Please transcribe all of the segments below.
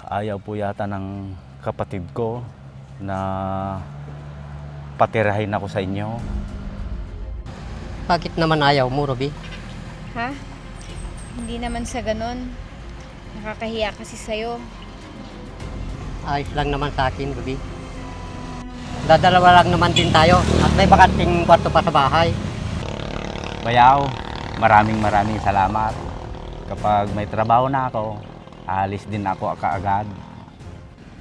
Ayaw po yata ng kapatid ko na patirahin ako sa inyo. Bakit naman ayaw mo, Ruby? Ha? Hindi naman sa ganon. Nakakahiya kasi sa'yo. Ayos lang naman sa akin, Ruby. Dadalawa lang naman din tayo at may bakanting kwarto pa sa bahay. Bayaw, maraming salamat. Kapag may trabaho na ako, aalis din ako kaagad.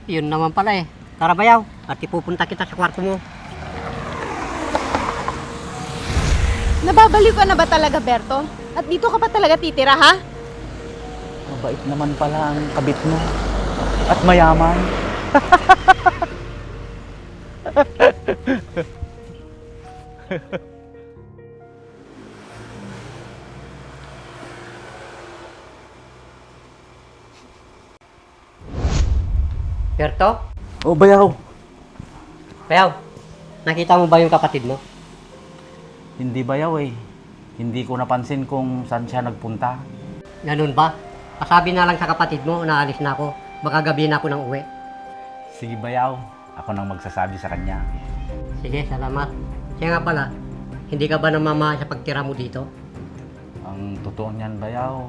Yun naman pala eh. Tara Bayaw, at ipupunta kita sa kwarto mo. Nababaliw ka na ba talaga, Berto? At dito ka pa talaga titira, ha? Mabait naman pala ang kabit mo. At mayaman. Berto? Oh, Bayaw. Bayaw, nakita mo ba yung kapatid mo? Hindi Bayaw eh. Hindi ko napansin kung saan siya nagpunta. Ganun ba? Pasabi na lang sa kapatid mo, naalis na ako. Baka gabi na ako nang uwi. Sige Bayaw, ako nang magsasabi sa kanya. Sige, salamat. Siya nga pala, hindi ka ba namama sa pagtira mo dito? Ang totoo niyan Bayaw,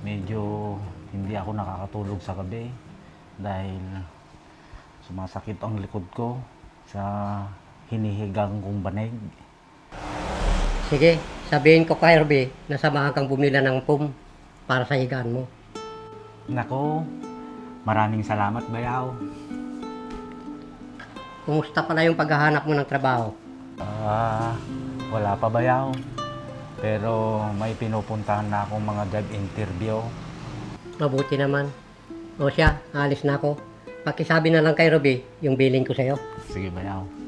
medyo hindi ako nakakatulog sa gabi dahil sumasakit ang likod ko sa hinihigang kong banig. Sige, sabihin ko kay Ruby na samahan kang bumila ng pum para sa higaan mo. Nako, maraming salamat Bayaw. Kumusta pala yung paghahanap mo ng trabaho? Wala pa Bayaw. Pero may pinupuntahan na akong mga job interview. Mabuti naman. O siya, alis na ako. Pakisabi na lang kay Ruby yung billing ko sa'yo. Sige Bayaw.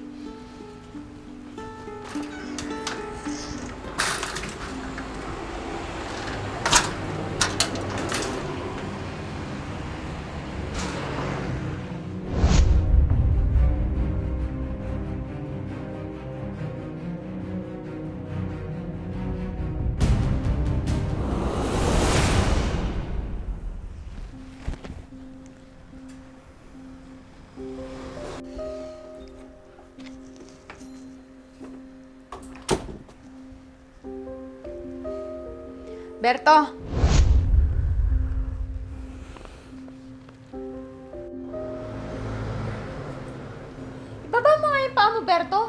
Berto! Ibaba mo nga yung paa mo, Berto.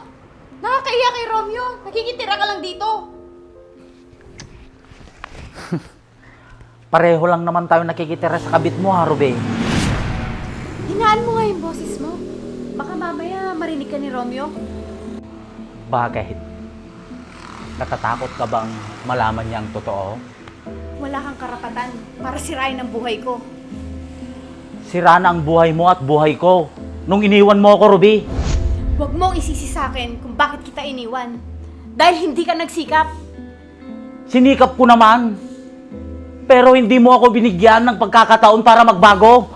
Nakakaiya kay Romeo. Nakikitira ka lang dito. Pareho lang naman tayo nakikitira sa kabit mo ha, Ruby. Hinaan mo nga yung boses mo. Baka mamaya marinig ka ni Romeo. Bakit? Natatakot ka bang malaman niya ang totoo? Wala kang karapatan para sirain ang buhay ko. Sira na ang buhay mo at buhay ko nung iniwan mo ako, Ruby. Huwag mong isisi sa akin kung bakit kita iniwan. Dahil hindi ka nagsikap. Sinikap ko naman. Pero hindi mo ako binigyan ng pagkakataon para magbago.